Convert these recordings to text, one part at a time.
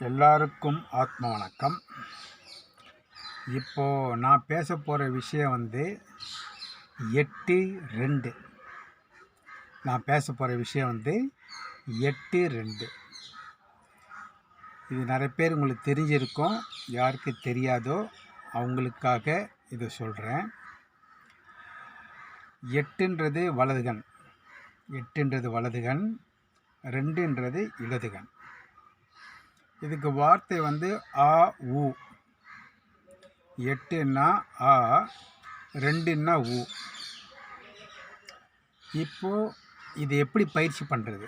எல்லாருக்கும் ஆத்ம வணக்கம். இப்போது நான் பேச போகிற விஷயம் 8-2. நான் பேச போகிற விஷயம் 8-2. இது நிறைய பேர் உங்களுக்கு தெரிஞ்சிருக்கும், யாருக்கு தெரியாதோ அவங்களுக்காக இதை சொல்கிறேன். 8ன்றது வலதுகண், 8ன்றது வலதுகண், 2ன்றது இடதுகண். இதுக்கு வார்த்தை ஆ ஊ. 8ன்னா ஆ, 2ன்னா ஊ. இப்போது இது எப்படி பயிற்சி பண்ணுறது?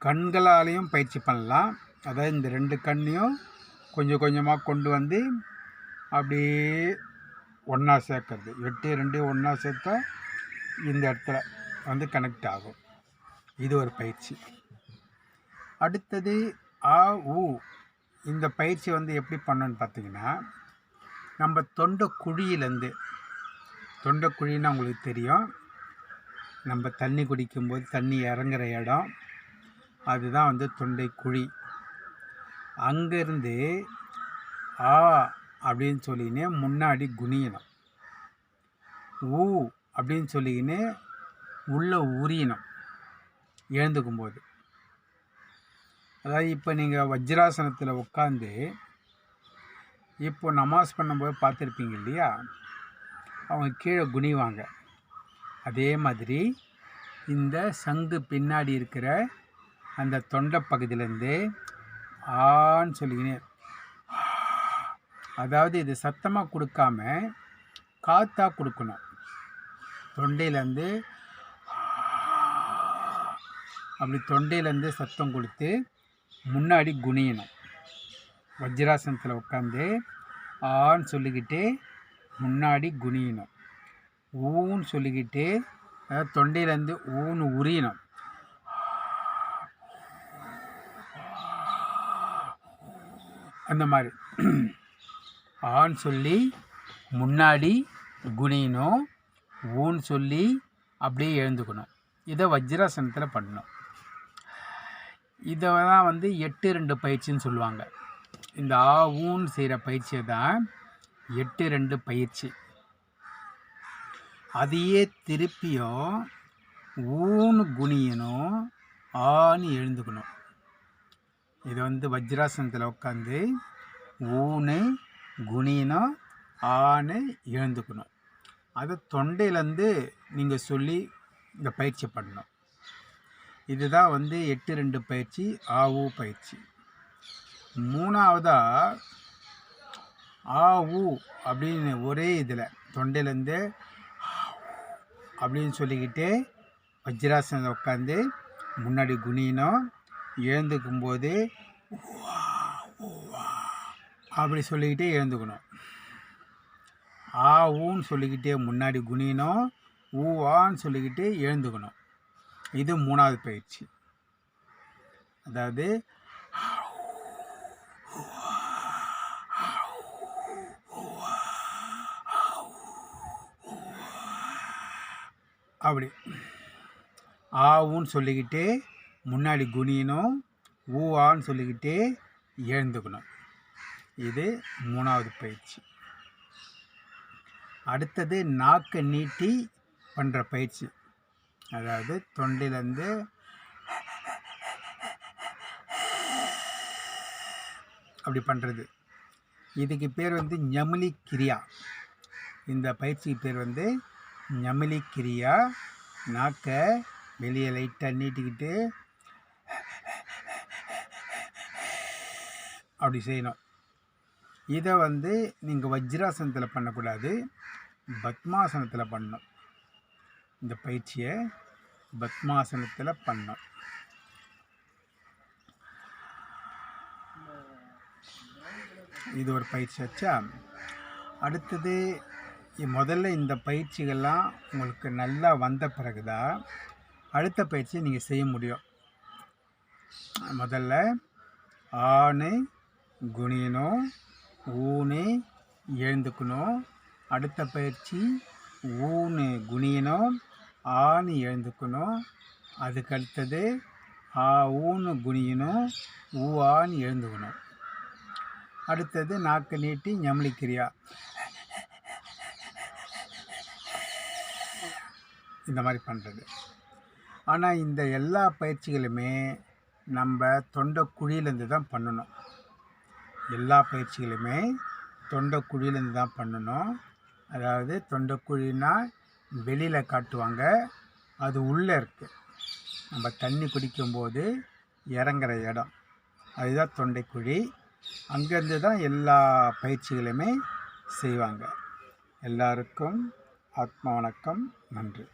கண்களாலையும் பயிற்சி பண்ணலாம். அதாவது இந்த 2 கண்ணையும் கொஞ்சம் கொஞ்சமாக கொண்டு வந்து அப்படியே ஒன்றா சேர்க்கறது. 8-2 ஒன்றா சேர்த்தா இந்த இடத்துல கனெக்ட் ஆகும். இது ஒரு பயிற்சி. அடுத்தது ஆ ஊ. இந்த பயிற்சி எப்படி பண்ணணுன்னு பார்த்தீங்கன்னா, நம்ம தொண்டை குழின்னா உங்களுக்கு தெரியும், நம்ம தண்ணி குடிக்கும்போது தண்ணி இறங்குற இடம் அதுதான் தொண்டை குழி. அங்கேருந்து ஆ அப்படின்னு சொல்லிக்கினே முன்னாடி குனியணும். ஊ அப்படின்னு சொல்லிக்கினே உள்ளே உரியணும் எழுந்துக்கும்போது. அதாவது இப்போ நீங்கள் வஜ்ராசனத்தில் உட்காந்து இப்போ நமாஸ் பண்ணும்போது பார்த்துருப்பீங்க இல்லையா, அவங்க கீழே குனிவாங்க. அதே மாதிரி இந்த சங்கு பின்னாடி இருக்கிற அந்த தொண்டை பகுதியிலேருந்து ஆன்னு சொல்லிக்கினே, அதாவது இது சத்தமாக கொடுக்காம காற்றா கொடுக்கணும். தொண்டையிலேருந்து அப்படி தொண்டையிலேருந்து சத்தம் கொடுத்து முன்னாடி குனியணும். வஜ்ராசனத்தில் உட்காந்து ஆன்னு சொல்லிக்கிட்டு முன்னாடி குனியணும். ஊன்னு சொல்லிக்கிட்டு அதாவது தொண்டையிலேருந்து ஊன்னு உரியணும். அந்த மாதிரி ஆன்னு சொல்லி முன்னாடி குனியணும், ஊன்னு சொல்லி அப்படியே எழுந்துக்கணும். இதை வஜ்ராசனத்தில் பண்ணணும். இதை தான் 8-2 பயிற்சின்னு சொல்லுவாங்க. இந்த ஆ ஊன்னு செய்கிற பயிற்சியை தான் 8-2 பயிற்சி. அதையே திருப்பியும் ஊன்னு குனியணும், ஆன்னு எழுந்துக்கணும். இது வஜ்ராசனத்தில் உட்காந்து ஊன்னு குனியணும், ஆன்னு எழுந்துக்கணும். அதை தொண்டையிலேருந்து நீங்கள் சொல்லி இந்த பயிற்சி பண்ணணும். இதுதான் 8-2 பயிற்சி, ஆ ஊ பயிற்சி. மூணாவதாக ஆ ஊ அப்படின்னு ஒரே இதில் தொண்டையிலேருந்து அப்படின்னு சொல்லிக்கிட்டு வஜ்ராசனத்தில் உட்காந்து முன்னாடி குனியணும், எழுந்துக்கும்போது அப்படி சொல்லிக்கிட்டே எழுந்துக்கணும். ஆ ஊன்னு சொல்லிக்கிட்டே முன்னாடி குனியணும், ஊவான்னு சொல்லிக்கிட்டு எழுந்துக்கணும். இது 3வது பயிற்சி. அதாவது அப்படி ஆவுன்னு சொல்லிக்கிட்டு முன்னாடி குனியணும், ஊவான்னு சொல்லிக்கிட்டு எழுந்துக்கணும். இது 3வது பயிற்சி. அடுத்தது நாக்கை நீட்டி பண்ணுற பயிற்சி. அதாவது தொண்டையிலேருந்து அப்படி பண்ணுறது. இதுக்கு பேர் ஞமிலி கிரியா. இந்த பயிற்சிக்கு பேர் ஞமிலி கிரியா. நாக்கை வெளியே லைட்டாக நீட்டிக்கிட்டு அப்படி செய்யணும். இதை நீங்கள் வஜ்ராசனத்தில் பண்ணக்கூடாது, பத்மாசனத்தில் பண்ணணும். இந்த பயிற்சியை பத்மாசனத்தில் பண்ணணும். இது ஒரு பயிற்சி ஆச்சா. அடுத்தது முதல்ல இந்த பயிற்சிகள்லாம் உங்களுக்கு நல்லா வந்த பிறகுதான் அடுத்த பயிற்சியை நீங்கள் செய்ய முடியும். முதல்ல ஆன்னு குனியணும், ஊன்னு எழுந்துக்கணும். அடுத்த பயிற்சி ஊன்னு குனியணும், ஆன்னு எழுந்துக்கணும். அதுக்கு அடுத்தது ஆ ஊன்னு குனியணும், ஊஆன்னு எழுந்துக்கணும். அடுத்தது நாக்கு நீட்டி ஞமலி கிரியா. இந்த மாதிரி பண்ணுறது. ஆனால் இந்த எல்லா பயிற்சிகளுமே நம்ம தொண்டை குழியிலேருந்து தான் பண்ணணும். எல்லா பயிற்சிகளுமே தொண்டை குழியிலேருந்து தான் பண்ணணும். அதாவது தொண்டை குழின்னா வெளியில் காட்டுவாங்க, அது உள்ளே இருக்குது. நம்ம தண்ணி குடிக்கும்போது இறங்குற இடம் அதுதான் தொண்டைக்குழி. அங்கேருந்து தான் எல்லா பயிற்சிகளுமே செய்வாங்க. எல்லாருக்கும் ஆத்மா வணக்கம். நன்றி.